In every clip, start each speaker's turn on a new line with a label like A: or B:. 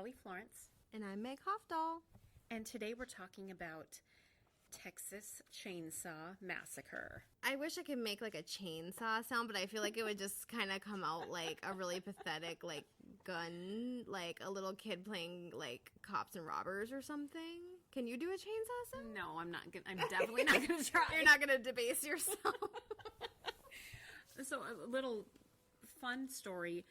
A: Kelly Florence.
B: And I'm Meg Hofdahl.
A: And today we're talking about Texas Chainsaw Massacre.
B: I wish I could make like a chainsaw sound, but I feel like it would just kind of come out like a really pathetic like gun, like a little kid playing like cops and robbers or something. Can you do a chainsaw sound?
A: No, I'm not gonna. I'm definitely not gonna try.
B: You're not gonna debase yourself.
A: So a little fun story.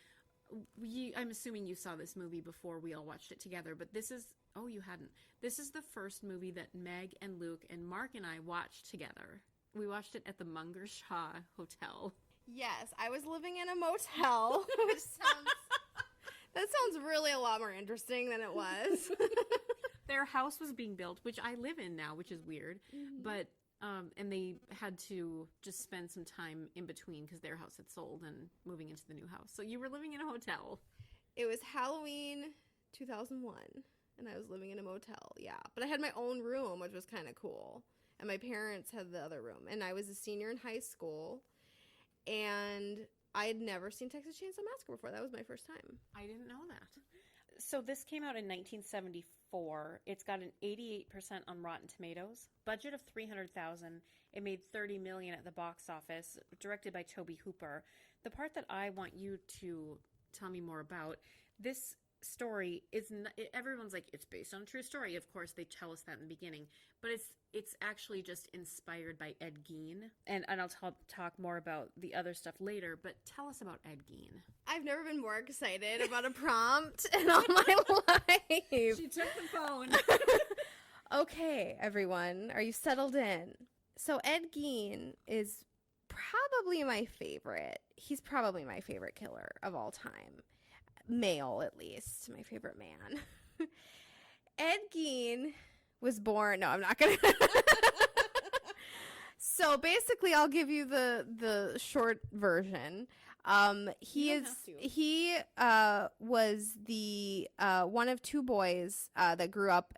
A: I'm assuming you saw this movie before we all watched it together, but this is, oh, you hadn't. This is the first movie that Meg and Luke and Mark and I watched together. We watched it at the Munger Shaw Hotel.
B: Yes, I was living in a motel, which sounds really a lot more interesting than it was.
A: Their house was being built, which I live in now, which is weird, but and they had to just spend some time in between because their house had sold and moving into the new house. So you were living in a hotel.
B: It was Halloween 2001, and I was living in a motel, yeah. But I had my own room, which was kind of cool. And my parents had the other room. And I was a senior in high school, and I had never seen Texas Chainsaw Massacre before. That was my first time.
A: I didn't know that. So this came out in 1974. It's got an 88% on Rotten Tomatoes. Budget of $300,000. It made $30 million at the box office. Directed by Tobe Hooper. The part that I want you to tell me more about, this story is not, everyone's like, it's based on a true story. Of course, they tell us that in the beginning, but it's actually just inspired by Ed Gein, and I'll talk more about the other stuff later. But tell us about Ed Gein.
B: I've never been more excited about a prompt in all my life.
A: She took the phone.
B: Okay, everyone, are you settled in? So Ed Gein is probably my favorite. He's probably my favorite killer of all time. Male, at least. My favorite man. Ed Gein was born... No, I'm not going to... So basically, I'll give you the short version. He was the one of two boys that grew up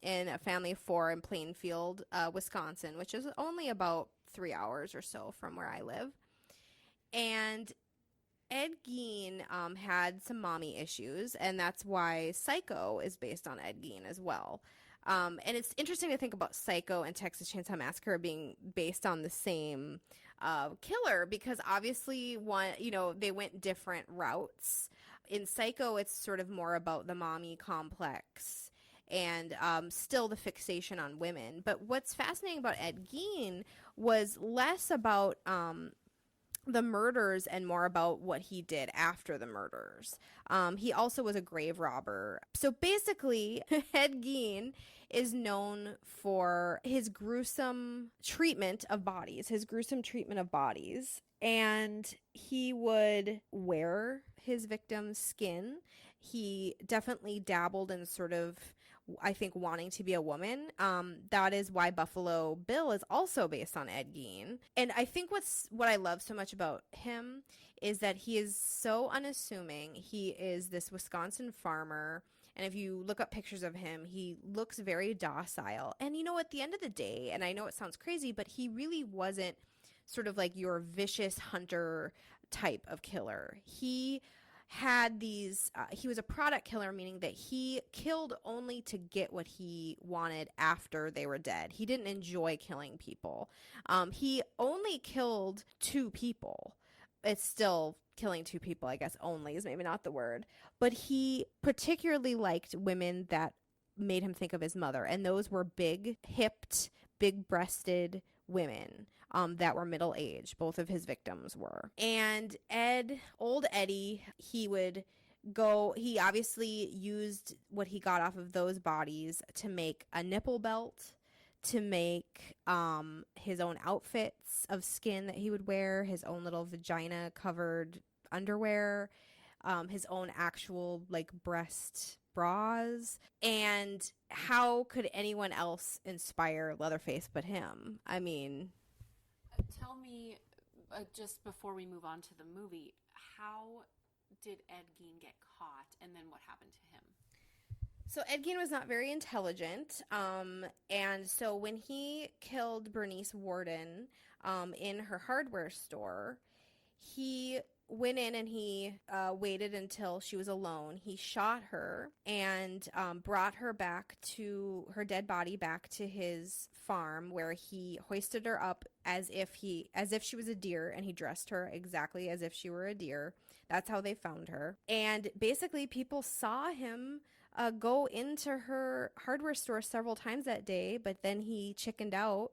B: in a family of four in Plainfield, Wisconsin, which is only about 3 hours or so from where I live. And Ed Gein had some mommy issues, and that's why Psycho is based on Ed Gein as well. And it's interesting to think about Psycho and Texas Chainsaw Massacre being based on the same killer, because obviously they went different routes. In Psycho, it's sort of more about the mommy complex and still the fixation on women. But what's fascinating about Ed Gein was less about the murders and more about what he did after the murders. He also was a grave robber. So basically, Ed Gein is known for his gruesome treatment of bodies, and he would wear his victim's skin. He definitely dabbled in sort of, I think, wanting to be a woman. That is why Buffalo Bill is also based on Ed Gein. And I think what I love so much about him is that he is so unassuming. He is this Wisconsin farmer. And if you look up pictures of him, he looks very docile. And at the end of the day, and I know it sounds crazy, but he really wasn't sort of like your vicious hunter type of killer. He had he was a product killer, meaning that he killed only to get what he wanted after they were dead. He didn't enjoy killing people. He only killed 2 people. It's still killing 2 people, I guess. Only is maybe not the word. But he particularly liked women that made him think of his mother. And those were big-hipped, big-breasted women that were middle-aged. Both of his victims were. And old Eddie, he obviously used what he got off of those bodies to make a nipple belt, to make his own outfits of skin that he would wear, his own little vagina-covered underwear, his own actual breast bras. And how could anyone else inspire Leatherface but him? I mean,
A: tell me, just before we move on to the movie, how did Ed Gein get caught, and then what happened to him?
B: So Ed Gein was not very intelligent, and so when he killed Bernice Worden in her hardware store, He went in and he waited until she was alone. He shot her and brought her back to her dead body back to his farm, where he hoisted her up as if she was a deer, and he dressed her exactly as if she were a deer. That's how they found her. And basically, people saw him go into her hardware store several times that day, but then he chickened out.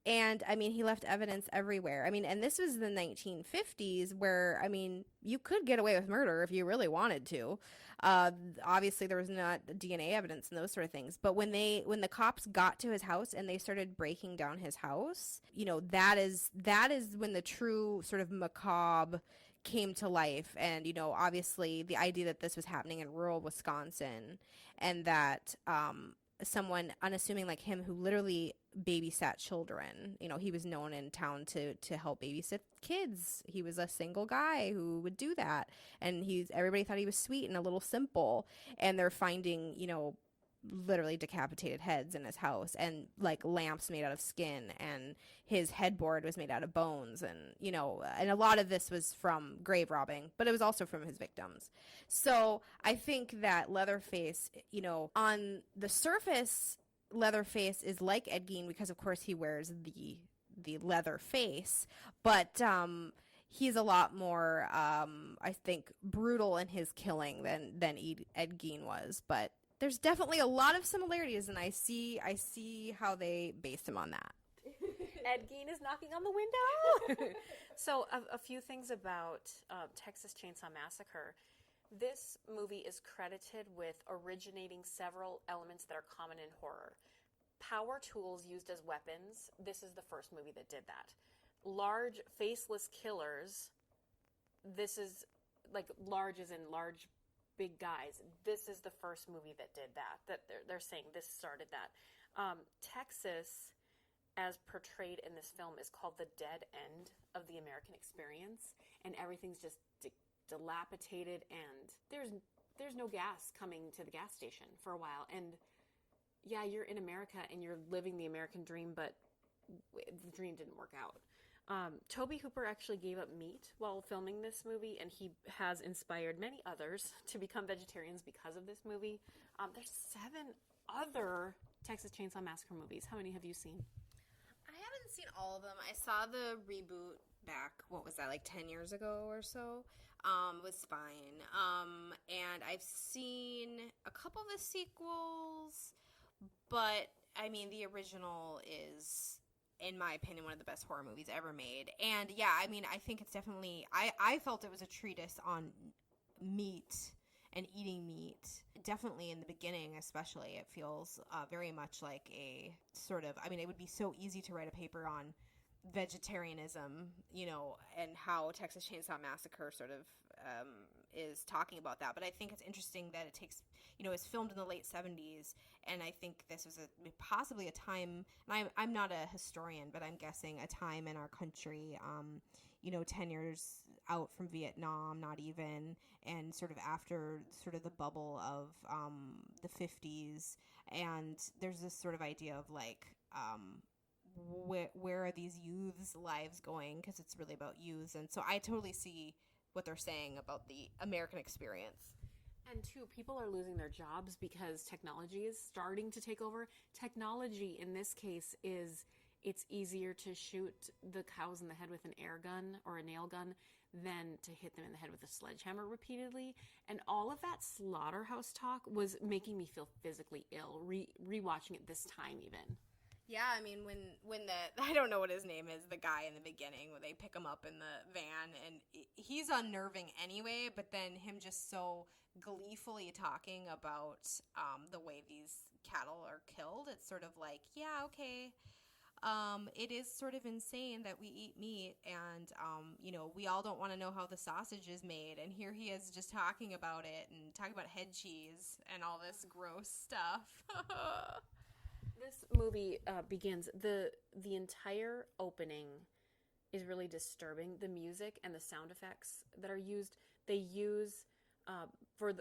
B: And I mean, he left evidence everywhere. I mean, and this was the 1950s where, I mean, you could get away with murder if you really wanted to. Obviously, there was not DNA evidence and those sort of things. But when the cops got to his house and they started breaking down his house, you know, that is when the true sort of macabre came to life. And, you know, obviously the idea that this was happening in rural Wisconsin, and that someone unassuming like him, who literally babysat children, you know, he was known in town to help babysit kids. He was a single guy who would do that, and everybody thought he was sweet and a little simple. And they're finding, you know, literally decapitated heads in his house, and like lamps made out of skin, and his headboard was made out of bones, and, you know, and a lot of this was from grave robbing, but it was also from his victims. So I think that Leatherface, you know, on the surface, Leatherface is like Ed Gein because of course he wears the leather face, but he's a lot more I think brutal in his killing than Ed Gein was. But there's definitely a lot of similarities, and I see how they based him on that.
A: Ed Gein is knocking on the window. So a few things about Texas Chainsaw Massacre. This movie is credited with originating several elements that are common in horror. Power tools used as weapons. This is the first movie that did that. Large, faceless killers. This is, like, large as in large, big guys. This is the first movie that did that. That they're saying this started that. Texas, as portrayed in this film, is called the dead end of the American experience, and everything's just dilapidated, and there's no gas coming to the gas station for a while. And yeah, you're in America and you're living the American dream, but the dream didn't work out. Tobe Hooper actually gave up meat while filming this movie, and he has inspired many others to become vegetarians because of this movie. There's 7 other Texas Chainsaw Massacre movies. How many have you seen?
B: I haven't seen all of them. I saw the reboot back, what was that, like 10 years ago or so. Was fine. And I've seen a couple of the sequels, but I mean, the original is, in my opinion, one of the best horror movies ever made. And yeah, I mean, I think it's definitely, I felt it was a treatise on meat and eating meat. Definitely in the beginning, especially, it feels very much like a sort of, I mean, it would be so easy to write a paper on vegetarianism, you know, and how Texas Chainsaw Massacre sort of is talking about that. But I think it's interesting that it takes, you know, it's filmed in the late 70s, and I think this was possibly a time, and I'm not a historian, but I'm guessing a time in our country, you know, 10 years out from Vietnam, not even, and sort of after sort of the bubble of the 50s, and there's this sort of idea of like, where are these youths' lives going? Because it's really about youths. And so I totally see what they're saying about the American experience.
A: And two, people are losing their jobs because technology is starting to take over. Technology in this case is, it's easier to shoot the cows in the head with an air gun or a nail gun than to hit them in the head with a sledgehammer repeatedly. And all of that slaughterhouse talk was making me feel physically ill, rewatching it this time even.
B: Yeah, I mean, when I don't know what his name is, the guy in the beginning, when they pick him up in the van, and he's unnerving anyway, but then him just so gleefully talking about the way these cattle are killed, it's sort of like, yeah, okay, it is sort of insane that we eat meat, and, you know, we all don't want to know how the sausage is made, and here he is just talking about it, and talking about head cheese, and all this gross stuff.
A: This movie begins, the entire opening is really disturbing. The music and the sound effects that are used, they use a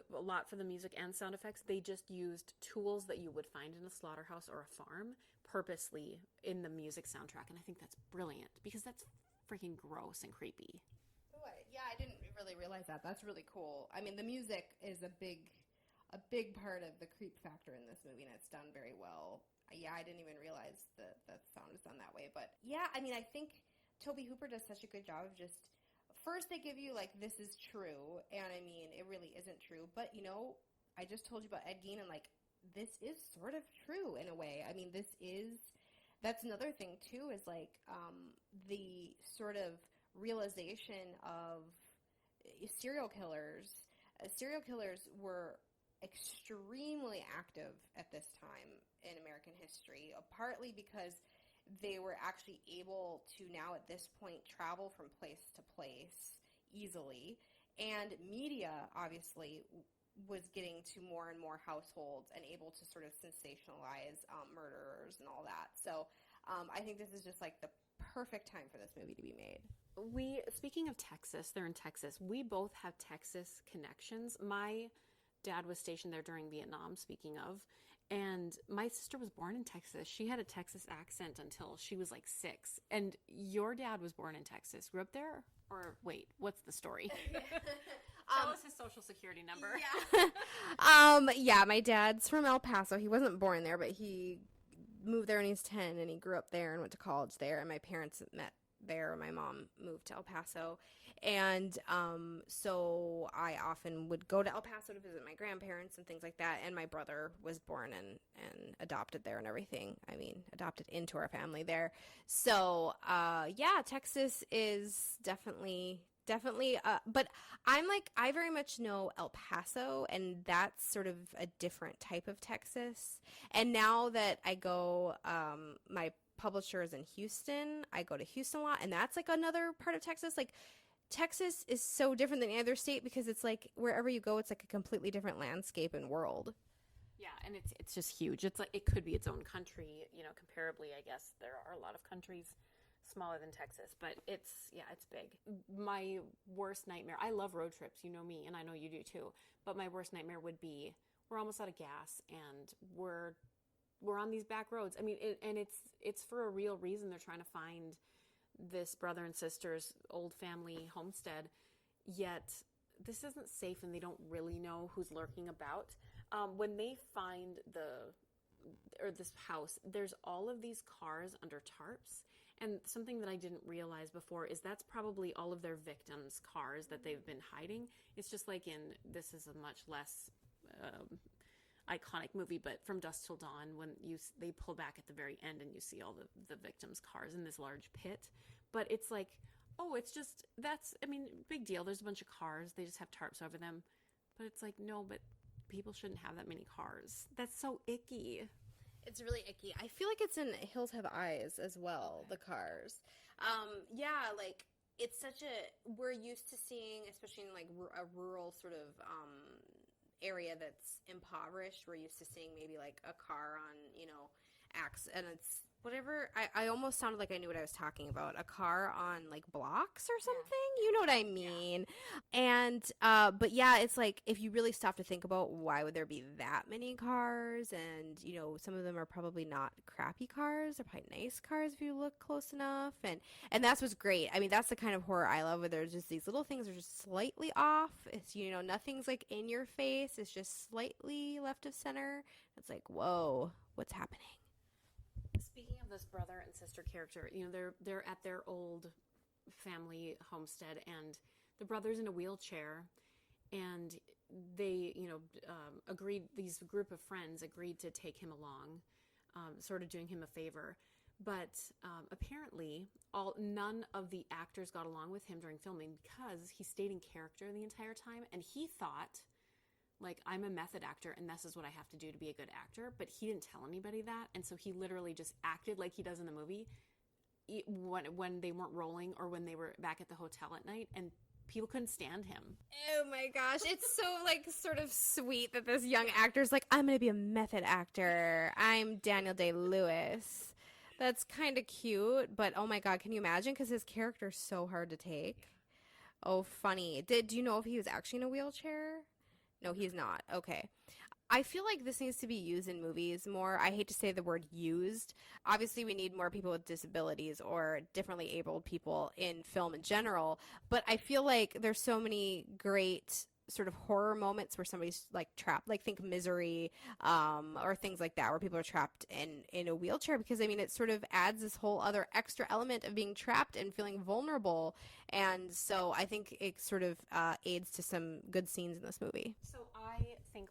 A: lot for the music and sound effects. They just used tools that you would find in a slaughterhouse or a farm purposely in the music soundtrack, and I think that's brilliant because that's freaking gross and creepy.
B: Oh, Yeah, I didn't really realize that. That's really cool. I mean, the music is a big part of the creep factor in this movie, and it's done very well. Yeah, I didn't even realize that the sound is done that way. But yeah, I mean, I think Tobe Hooper does such a good job of just first they give you like this is true, and I mean it really isn't true. But you know, I just told you about Ed Gein, and like this is sort of true in a way. I mean, that's another thing too is like the sort of realization of serial killers. Serial killers were extremely active at this time in American history, partly because they were actually able to now at this point travel from place to place easily, and media obviously was getting to more and more households and able to sort of sensationalize murderers and all that. So I think this is just like the perfect time for this movie to be made.
A: Speaking of Texas, they're in Texas. We both have Texas connections. My dad was stationed there during Vietnam, speaking of, and my sister was born in Texas. She had a Texas accent until she was like 6. And your dad was born in Texas, grew up there? Or wait, what's the story? Tell us his social security number.
B: Yeah, my dad's from El Paso. He wasn't born there, but he moved there when he was 10, and he grew up there and went to college there, and my parents met there. My mom moved to El Paso, and so I often would go to El Paso to visit my grandparents and things like that, and my brother was born and adopted there and everything. I mean, adopted into our family there. So yeah, Texas is definitely but I very much know El Paso, and that's sort of a different type of Texas. And now that I go, my publisher is in Houston, I go to Houston a lot, and that's like another part of Texas. Like Texas is so different than any other state because it's like wherever you go, it's like a completely different landscape and world.
A: Yeah, and it's just huge. It's like it could be its own country, comparably, I guess. There are a lot of countries smaller than Texas, but it's big. My worst nightmare, I love road trips, you know me, and I know you do too, but my worst nightmare would be we're almost out of gas and we're on these back roads. I mean, it's for a real reason. They're trying to find this brother and sister's old family homestead, yet this isn't safe and they don't really know who's lurking about. When they find this house, there's all of these cars under tarps. And something that I didn't realize before is that's probably all of their victims' cars that they've been hiding. It's just like this is a much less iconic movie, but From Dusk Till Dawn, when they pull back at the very end and you see all the victims' cars in this large pit. But it's like, oh, big deal. There's a bunch of cars. They just have tarps over them. But it's like, no, but people shouldn't have that many cars. That's so icky.
B: It's really icky. I feel like it's in Hills Have Eyes as well, the cars. Yeah, like, it's we're used to seeing, especially in, like, a rural sort of area that's impoverished, we're used to seeing maybe, like, a car on, and it's whatever. I almost sounded like I knew what I was talking about. A car on, like, blocks or something? Yeah. You know what I mean? Yeah. And, but yeah, it's like, if you really stop to think about why would there be that many cars, and, some of them are probably not crappy cars. They're probably nice cars if you look close enough. And that's what's great. I mean, that's the kind of horror I love, where there's just these little things that are just slightly off. It's, nothing's, like, in your face. It's just slightly left of center. It's like, whoa, what's happening?
A: Speaking of this brother and sister character, they're at their old family homestead, and the brother's in a wheelchair, and they, these group of friends agreed to take him along, sort of doing him a favor. But apparently, none of the actors got along with him during filming because he stayed in character the entire time, and he thought, like, I'm a method actor and this is what I have to do to be a good actor, but he didn't tell anybody that, and so he literally just acted like he does in the movie when they weren't rolling or when they were back at the hotel at night, and people couldn't stand him.
B: Oh my gosh, it's so, like, sort of sweet that this young actor's like, I'm gonna be a method actor. I'm Daniel Day-Lewis. That's kind of cute, but oh my god, can you imagine? Because his character's so hard to take. Oh, funny. Do you know if he was actually in a wheelchair? No, he's not. Okay. I feel like this needs to be used in movies more. I hate to say the word used. Obviously, we need more people with disabilities or differently abled people in film in general, but I feel like there's so many great sort of horror moments where somebody's like trapped, like think Misery, or things like that, where people are trapped in a wheelchair, because I mean it sort of adds this whole other extra element of being trapped and feeling vulnerable, and so I think it sort of aids to some good scenes in this movie.
A: So I think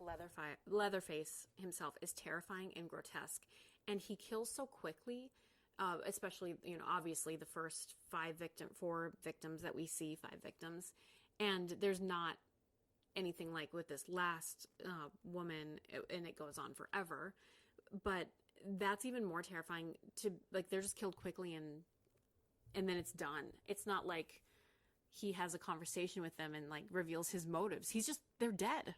A: Leatherface himself is terrifying and grotesque, and he kills so quickly. Especially, obviously the first four victims that we see, five victims, and there's not anything like with this last woman, and it goes on forever. But that's even more terrifying. To like, they're just killed quickly, and then it's done. It's not like he has a conversation with them and like reveals his motives. They're dead.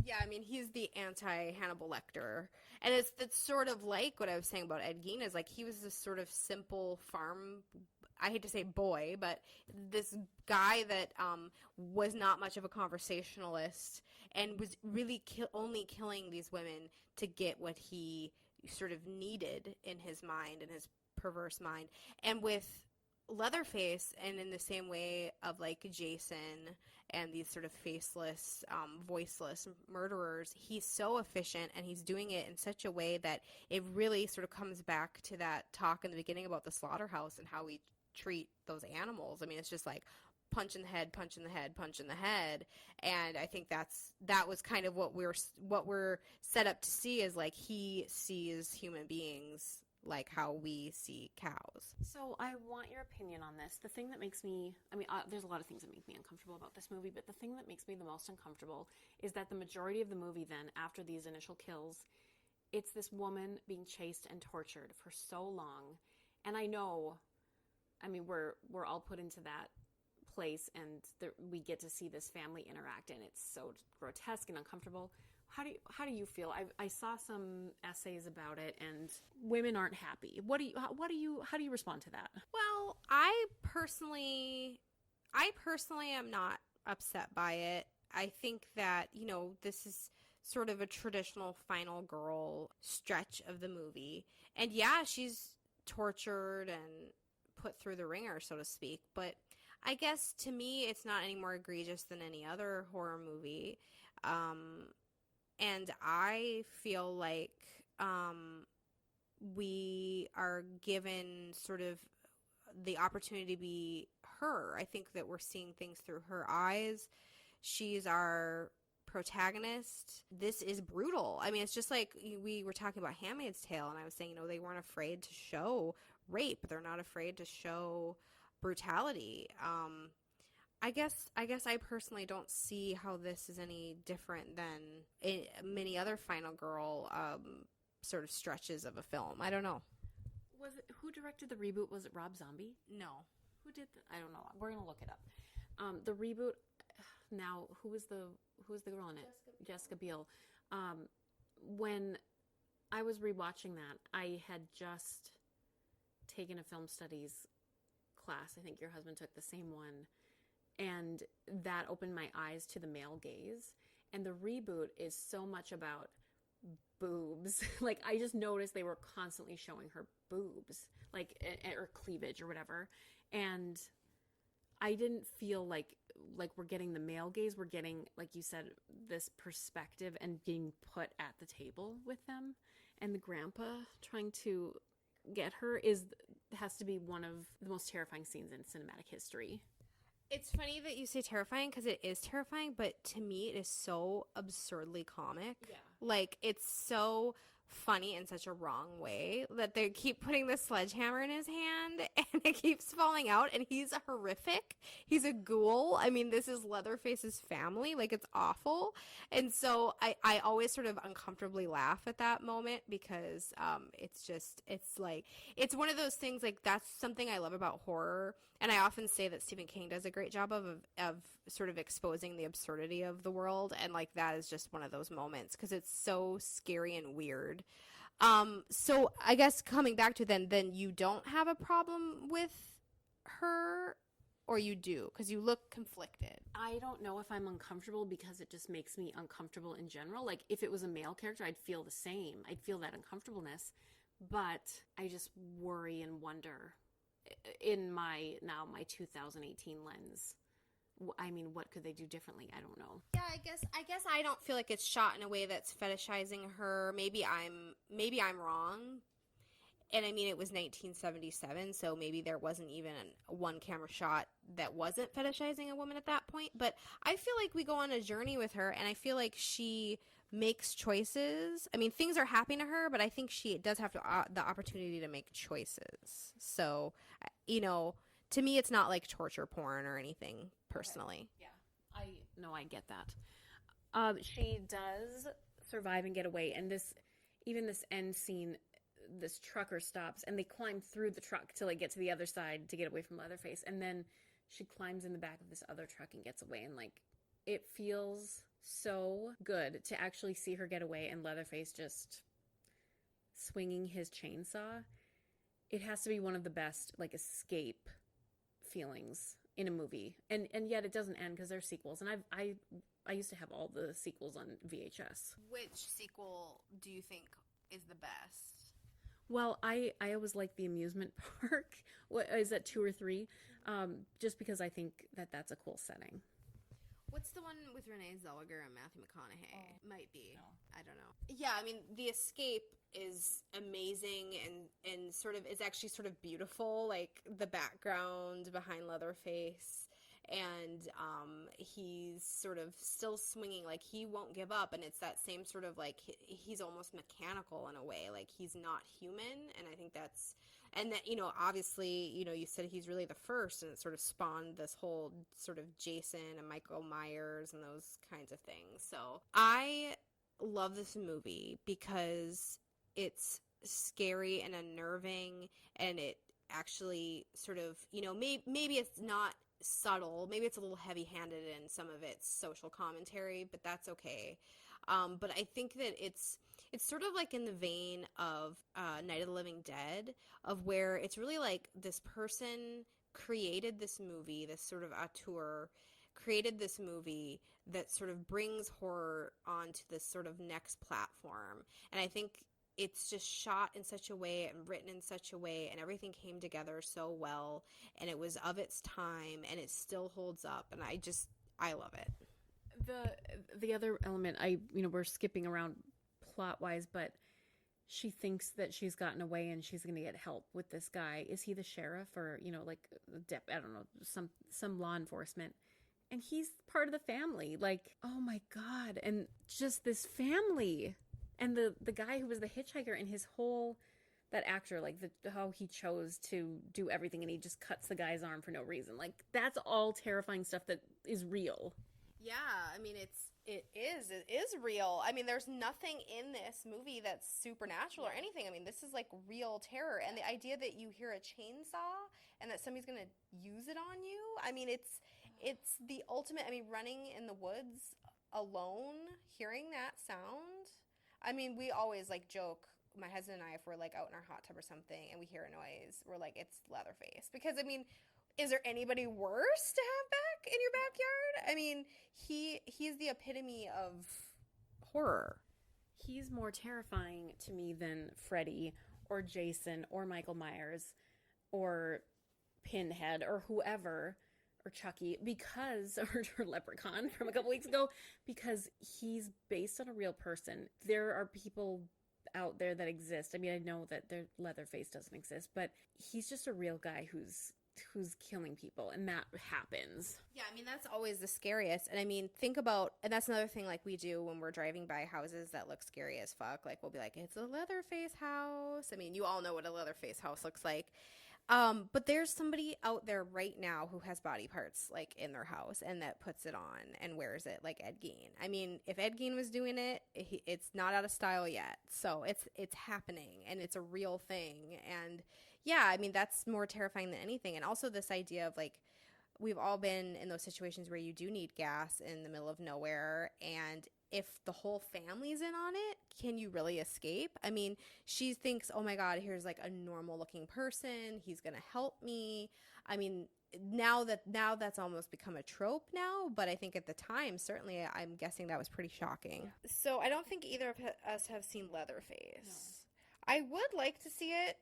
B: Yeah, I mean, he's the anti-Hannibal Lecter. And it's sort of like what I was saying about Ed Gein, is like he was this sort of simple farm, I hate to say boy, but this guy that was not much of a conversationalist and was really only killing these women to get what he sort of needed in his mind, in his perverse mind. And with Leatherface, and in the same way of like Jason and these sort of faceless, voiceless murderers, he's so efficient, and he's doing it in such a way that it really sort of comes back to that talk in the beginning about the slaughterhouse and how we treat those animals. I mean, it's just like punch in the head, punch in the head, punch in the head. And I think that was kind of what we're set up to see, is like he sees human beings like how we see cows.
A: So I want your opinion on this. The thing that makes me, there's a lot of things that make me uncomfortable about this movie, but the thing that makes me the most uncomfortable is that the majority of the movie then, after these initial kills, it's this woman being chased and tortured for so long. And I know, we're all put into that place, and we get to see this family interact, and it's so grotesque and uncomfortable. How do you feel? I saw some essays about it, and women aren't happy. How do you respond to that?
B: Well, I personally am not upset by it. I think that, this is sort of a traditional final girl stretch of the movie. And yeah, she's tortured and put through the ringer, so to speak, but I guess to me it's not any more egregious than any other horror movie. And I feel like we are given sort of the opportunity to be her. I think that we're seeing things through her eyes. She's our protagonist. This is brutal. I mean, it's just like we were talking about Handmaid's Tale, and I was saying, they weren't afraid to show rape. They're not afraid to show brutality. I guess I personally don't see how this is any different than many other Final Girl sort of stretches of a film. I don't know.
A: Who directed the reboot? Was it Rob Zombie?
B: No.
A: Who did I don't know. We're gonna look it up. The reboot. Now, who was the girl in it? Jessica Biel. When I was rewatching that, I had just taken a film studies class. I think your husband took the same one. And that opened my eyes to the male gaze. And the reboot is so much about boobs. Like, I just noticed they were constantly showing her boobs, like, or cleavage or whatever. And I didn't feel like we're getting the male gaze. We're getting, like you said, this perspective and being put at the table with them. And the grandpa trying to get her has to be one of the most terrifying scenes in cinematic history.
B: It's funny that you say terrifying, because it is terrifying, but to me it is so absurdly comic.
A: Yeah.
B: Like, it's so funny in such a wrong way that they keep putting the sledgehammer in his hand and it keeps falling out, and he's horrific. He's a ghoul. I mean, this is Leatherface's family. Like, it's awful. And so I always sort of uncomfortably laugh at that moment, because it's one of those things, like, that's something I love about horror. And I often say that Stephen King does a great job of sort of exposing the absurdity of the world. And, like, that is just one of those moments, because it's so scary and weird. So I guess coming back to then you don't have a problem with her, or you do? Because you look conflicted.
A: I don't know if I'm uncomfortable because it just makes me uncomfortable in general. Like, if it was a male character, I'd feel the same. I'd feel that uncomfortableness. But I just worry and wonder in my 2018 lens. I mean, what could they do differently? I don't know.
B: Yeah, I guess I don't feel like it's shot in a way that's fetishizing her. Maybe I'm wrong. And I mean, it was 1977, so maybe there wasn't even a one camera shot that wasn't fetishizing a woman at that point. But I feel like we go on a journey with her, and I feel like she makes choices. I mean, things are happening to her, but I think she does have the opportunity to make choices. So, to me, it's not like torture porn or anything, personally.
A: Okay. Yeah, I get that. She does survive and get away, and this end scene, this trucker stops and they climb through the truck till they get to the other side to get away from Leatherface, and then she climbs in the back of this other truck and gets away, and like, it feels so good to actually see her get away and Leatherface just swinging his chainsaw. It has to be one of the best like escape feelings in a movie, and yet it doesn't end because there's sequels, and I used to have all the sequels on VHS.
B: Which sequel do you think is the best?
A: Well, I always like the amusement park. What is that, 2 or 3? Just because I think that's a cool setting.
B: What's the one with Renee Zellweger and Matthew McConaughey?
A: Oh,
B: Might be.
A: no.
B: I don't know. Yeah, I mean, the escape is amazing and sort of is actually sort of beautiful, like the background behind Leatherface. And he's sort of still swinging, like he won't give up, and it's that same sort of like he's almost mechanical in a way, like he's not human. And I think that's, and that, obviously, you said he's really the first, and it sort of spawned this whole sort of Jason and Michael Myers and those kinds of things. So I love this movie because it's scary and unnerving, and it actually sort of, maybe it's not subtle, maybe it's a little heavy-handed in some of its social commentary, but that's okay. But I think that it's sort of like in the vein of Night of the Living Dead, of where it's really like this person created this movie, this sort of auteur created this movie that sort of brings horror onto this sort of next platform. And I think it's just shot in such a way and written in such a way, and everything came together so well, and it was of its time, and it still holds up, and I love it.
A: The other element, we're skipping around plot wise, but she thinks that she's gotten away and she's going to get help with this guy. Is he the sheriff or like I don't know, some law enforcement? And he's part of the family. Like, oh my God! And just this family. And the guy who was the hitchhiker, and his whole, that actor, like how he chose to do everything, and he just cuts the guy's arm for no reason. Like, that's all terrifying stuff that is real.
B: Yeah, I mean, it is real. I mean, there's nothing in this movie that's supernatural or anything. I mean, this is like real terror. And the idea that you hear a chainsaw and that somebody's going to use it on you, I mean, it's the ultimate. I mean, running in the woods alone, hearing that sound. I mean, we always like joke, my husband and I, if we're like out in our hot tub or something and we hear a noise, we're like, it's Leatherface. Because I mean, is there anybody worse to have back in your backyard? I mean, he's the epitome of horror.
A: He's more terrifying to me than Freddy or Jason or Michael Myers or Pinhead or whoever, or Chucky, because, or Leprechaun from a couple weeks ago, because he's based on a real person. There are people out there that exist. I mean, I know that Leatherface doesn't exist, but he's just a real guy who's killing people, and that happens.
B: Yeah, I mean, that's always the scariest. And I mean, think about, and that's another thing like we do when we're driving by houses that look scary as fuck. Like, we'll be like, it's a Leatherface house. I mean, you all know what a Leatherface house looks like. But there's somebody out there right now who has body parts like in their house and that puts it on and wears it, like Ed Gein. I mean, if Ed Gein was doing it, it's not out of style yet. So it's happening, and it's a real thing. And yeah, I mean, that's more terrifying than anything. And also this idea of like, we've all been in those situations where you do need gas in the middle of nowhere, and if the whole family's in on it, can you really escape? I mean, she thinks, oh my God, here's like a normal looking person. He's going to help me. I mean, now that's almost become a trope now, but I think at the time, certainly, I'm guessing that was pretty shocking. So I don't think either of us have seen Leatherface. No. I would like to see it.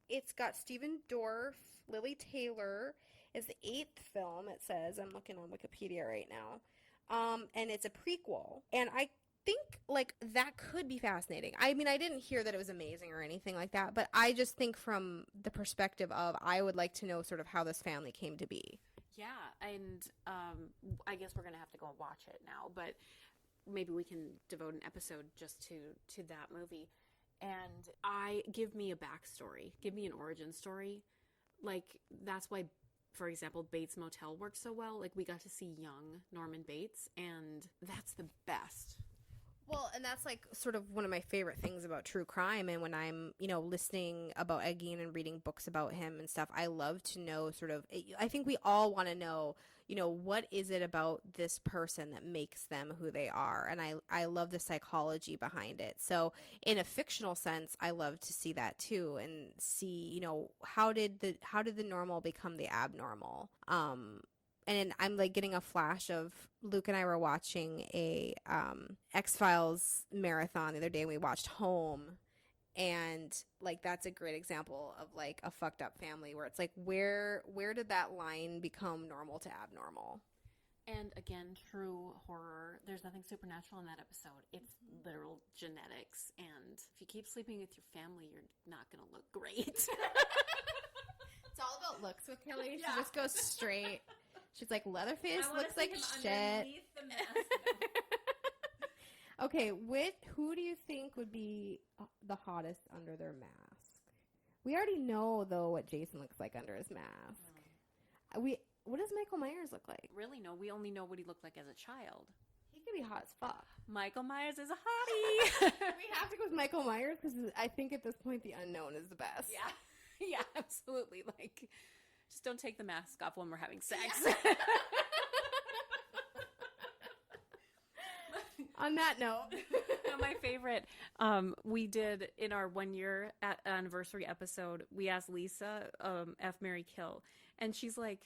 B: It's got Stephen Dorff, Lily Taylor. It's the 8th film, it says. I'm looking on Wikipedia right now. And it's a prequel. And I think, like, that could be fascinating. I mean, I didn't hear that it was amazing or anything like that, but I just think from the perspective of, I would like to know sort of how this family came to be.
A: Yeah, and I guess we're going to have to go and watch it now, but maybe we can devote an episode just to that movie. And give me a backstory. Give me an origin story. Like, that's why, for example, Bates Motel works so well. Like, we got to see young Norman Bates, and that's the best.
B: Well, and that's like sort of one of my favorite things about true crime. And when I'm, listening about Ed Gein and reading books about him and stuff, I love to know sort of, I think we all want to know, what is it about this person that makes them who they are? And I love the psychology behind it. So in a fictional sense, I love to see that too, and see, how did the normal become the abnormal? And I'm like getting a flash of Luke and I were watching a X-Files marathon the other day, and we watched Home. And like, that's a great example of like a fucked up family where it's like, where did that line become normal to abnormal?
A: And again, true horror. There's nothing supernatural in that episode. It's literal genetics. And if you keep sleeping with your family, you're not going to look great.
B: It's all about looks with Kelly. She just goes straight. She's like, Leatherface looks like shit. Okay, who do you think would be the hottest under their mask? We already know, though, what Jason looks like under his mask. What does Michael Myers look like?
A: Really, no. We only know what he looked like as a child.
B: He could be hot as fuck.
A: Michael Myers is a hottie.
B: We have to go with Michael Myers because I think at this point the unknown is the best.
A: Yeah. Yeah, absolutely. Like, just don't take the mask off when we're having sex.
B: Yeah. On that note.
A: My favorite, we did in our 1-year anniversary episode, we asked Lisa, F, marry, kill. And she's like,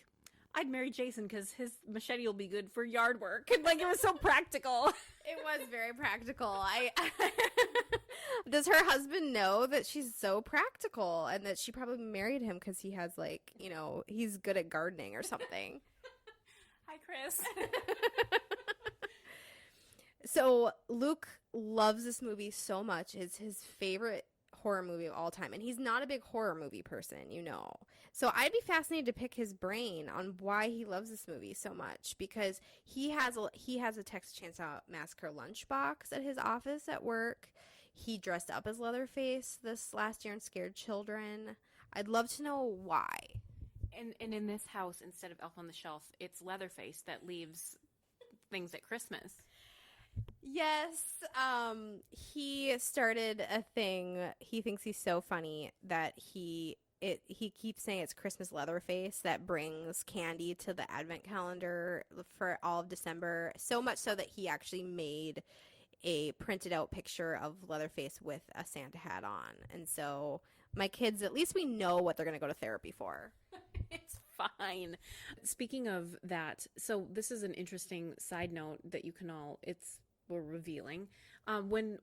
A: I'd marry Jason because his machete will be good for yard work. And like, it was so practical.
B: It was very practical. Does her husband know that she's so practical and that she probably married him because he has like, he's good at gardening or something?
A: Hi, Chris.
B: So Luke loves this movie so much. It's his favorite horror movie of all time. And he's not a big horror movie person, So I'd be fascinated to pick his brain on why he loves this movie so much, because he has a Texas Chainsaw Massacre lunchbox at his office at work. He dressed up as Leatherface this last year and scared children. I'd love to know why.
A: And in this house, instead of Elf on the Shelf, it's Leatherface that leaves things at Christmas.
B: Yes, he started a thing. He thinks he's so funny that he keeps saying it's Christmas Leatherface that brings candy to the advent calendar for all of December, so much so that he actually made a printed out picture of Leatherface with a Santa hat on. And so my kids, at least we know what they're going to go to therapy for.
A: It's fine. Speaking of that, so this is an interesting side note that you can all, we're revealing. When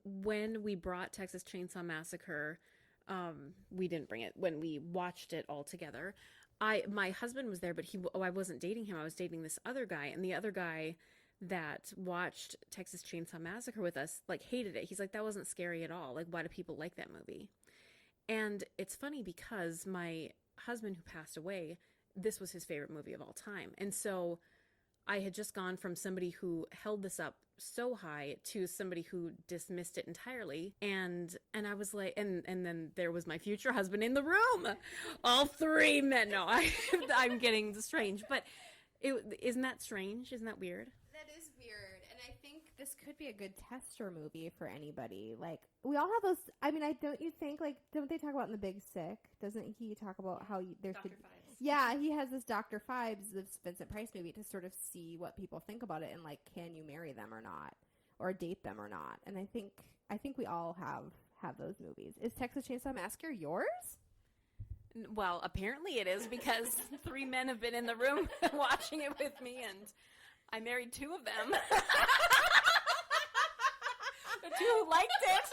A: we brought Texas Chainsaw Massacre, we didn't bring it when we watched it all together. My husband was there, but I wasn't dating him. I was dating this other guy, and the other guy that watched Texas Chainsaw Massacre with us, like, hated it. He's like, that wasn't scary at all. Like, why do people like that movie? And it's funny because my husband, who passed away, this was his favorite movie of all time. And so I had just gone from somebody who held this up so high to somebody who dismissed it entirely. And I was like, and then there was my future husband in the room. All three men. No, I'm getting strange. But isn't that strange? Isn't that weird?
B: That is weird. And I think this could be a good tester movie for anybody. Like, we all have those. I mean, don't you think, like, don't they talk about in The Big Sick? Doesn't he talk about how there's
A: Dr. Phibes.
B: Yeah, he has this Dr. Phibes, this Vincent Price movie, to sort of see what people think about it and, like, can you marry them or not, or date them or not? And I think we all have those movies. Is Texas Chainsaw Massacre yours?
A: Well, apparently it is because 3 men have been in the room watching it with me, and I married 2 of them. The 2 who liked it.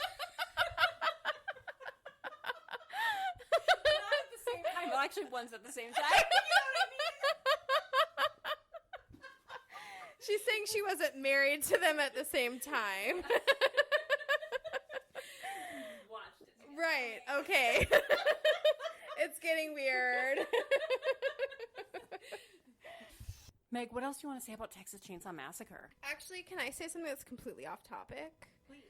A: Not at the same time. Well, actually, one's at the same time. You know what I mean?
B: She's saying she wasn't married to them at the same time.
A: Watched it together.
B: Right, okay. It's getting weird.
A: Meg, what else do you want to say about Texas Chainsaw Massacre?
B: Actually, can I say something that's completely off topic?
A: Please.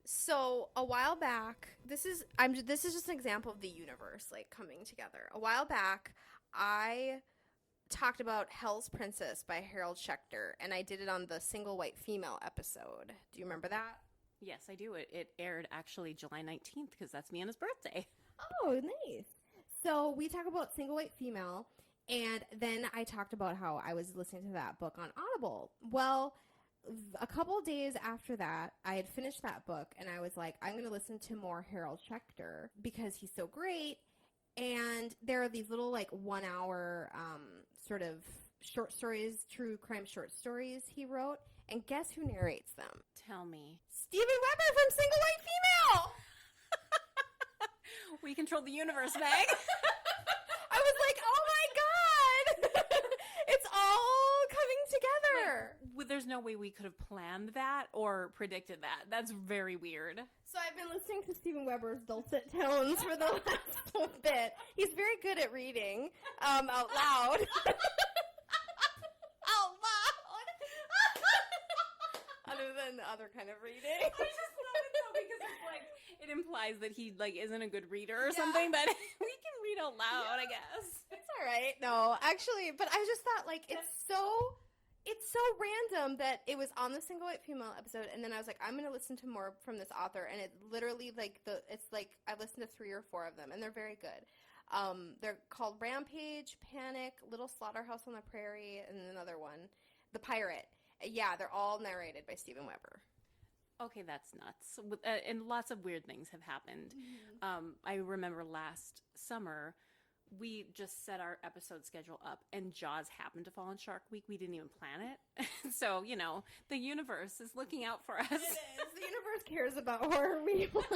B: So a while back, this is just an example of the universe like coming together. A while back, I talked about Hell's Princess by Harold Schechter, and I did it on the Single White Female episode. Do you remember that?
A: Yes, I do. It aired actually July 19th because that's Miana's birthday.
B: Oh, nice. So we talk about Single White Female, and then I talked about how I was listening to that book on Audible. Well, a couple days after that, I had finished that book, and I was like, I'm going to listen to more Harold Schechter because he's so great. And there are these little, like, 1 hour sort of short stories, true crime short stories he wrote. And guess who narrates them?
A: Tell me.
B: Stephen Weber from Single White Female!
A: We control the universe, Meg.
B: I was like, oh my god! It's all coming together.
A: Like, there's no way we could have planned that or predicted that. That's very weird.
B: So I've been listening to Stephen Weber's dulcet tones for the last little bit. He's very good at reading out loud. Out loud. Other than the other kind of reading.
A: I just love it though because it's like it implies that he like isn't a good reader or something, but we can read out loud, I guess.
B: It's all right. No, actually, but I just thought like it's so random that it was on the Single White Female episode, and then I was like, I'm going to listen to more from this author, and it literally it's like I listened to 3 or 4 of them, and they're very good. They're called Rampage, Panic, Little Slaughterhouse on the Prairie, and another one, The Pirate. Yeah, they're all narrated by Stephen Weber.
A: Okay, that's nuts. And lots of weird things have happened. Mm-hmm. I remember last summer, we just set our episode schedule up, and Jaws happened to fall on Shark Week. We didn't even plan it. So, you know, the universe is looking out for us. It is.
B: The universe cares about horror we like.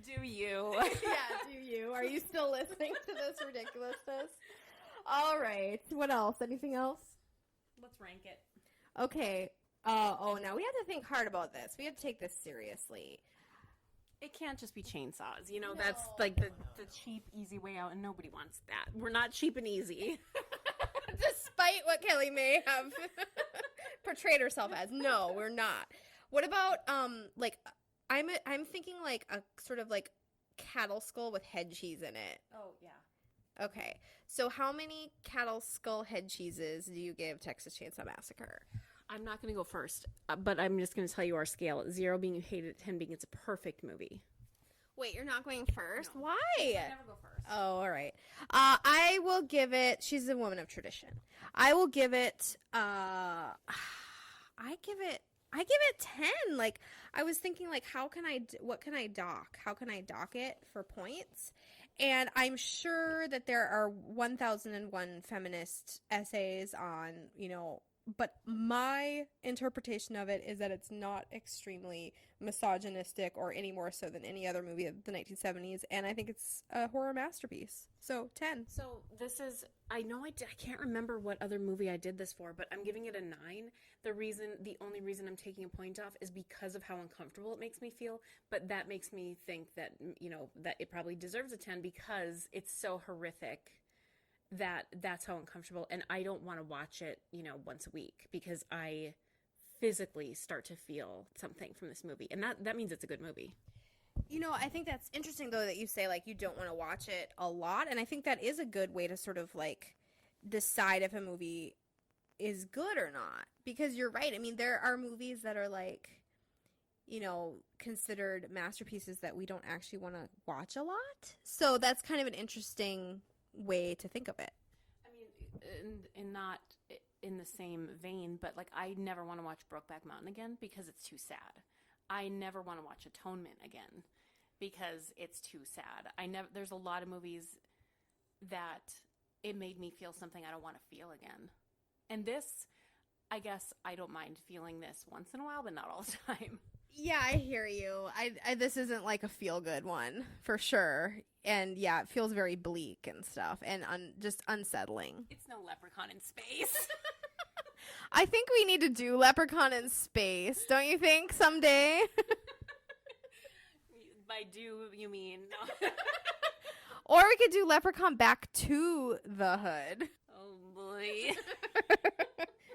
A: Do you?
B: Yeah, do you? Are you still listening to this ridiculousness? All right. What else? Anything else?
A: Let's rank it.
B: Okay. Now we have to think hard about this. We have to take this seriously.
A: It can't just be chainsaws. You know, that's like the cheap, easy way out, and nobody wants that. We're not cheap and easy.
B: Despite what Kelly may have portrayed herself as. No, we're not. What about, like, I'm thinking like a sort of like cattle skull with head cheese in it.
A: Oh, yeah.
B: Okay. So how many cattle skull head cheeses do you give Texas Chainsaw Massacre?
A: I'm not going to go first, but I'm just going to tell you our scale. 0 being you hate it, 10 being it's a perfect movie.
B: Wait, you're not going first?
A: No.
B: Why?
A: I never go first.
B: Oh, all right. I will give it, she's a woman of tradition. I will give it, I give it 10. Like, I was thinking, like, what can I dock? How can I dock it for points? And I'm sure that there are 1001 feminist essays on, you know, but my interpretation of it is that it's not extremely misogynistic or any more so than any other movie of the 1970s, and I think it's a horror masterpiece. So, 10.
A: So, this is, I know I can't remember what other movie I did this for, but I'm giving it a 9. The only reason I'm taking a point off is because of how uncomfortable it makes me feel, but that makes me think that, you know, that it probably deserves a 10 because it's so horrific. That's how uncomfortable, and I don't want to watch it, you know, once a week because I physically start to feel something from this movie, and that means it's a good movie.
B: You know, I think that's interesting though that you say like you don't want to watch it a lot, and I think that is a good way to sort of like decide if a movie is good or not, because you're right. I mean, there are movies that are like, you know, considered masterpieces that we don't actually want to watch a lot. So that's kind of an interesting way to think of it.
A: I mean, and not in the same vein, but like I never want to watch Brokeback Mountain again because it's too sad. I never want to watch Atonement again because it's too sad. There's a lot of movies that it made me feel something I don't want to feel again. And this, I guess I don't mind feeling this once in a while, but not all the time.
B: Yeah, I hear you. I this isn't like a feel good one for sure. And yeah, it feels very bleak and stuff and just unsettling.
A: It's no Leprechaun in space.
B: I think we need to do Leprechaun in space. Don't you think someday?
A: By do, you mean no.
B: Or we could do Leprechaun Back to the Hood.
A: Oh boy.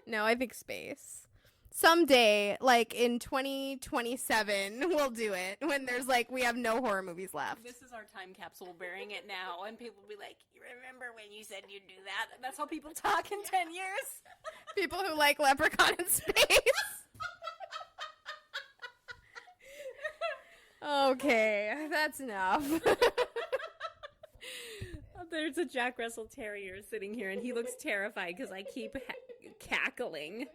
B: No, I think space. Someday, like in 2027, we'll do it when there's like, we have no horror movies left.
A: This is our time capsule, bearing it now. And people will be like, you remember when you said you'd do that? That's how people talk in 10 years.
B: People who like Leprechaun in space. Okay, that's enough.
A: There's a Jack Russell Terrier sitting here, and he looks terrified because I keep cackling.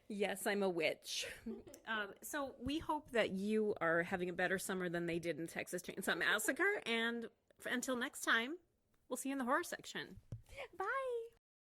A: Yes, I'm a witch. So we hope that you are having a better summer than they did in Texas Chainsaw Massacre. And until next time, we'll see you in the horror section.
B: Bye.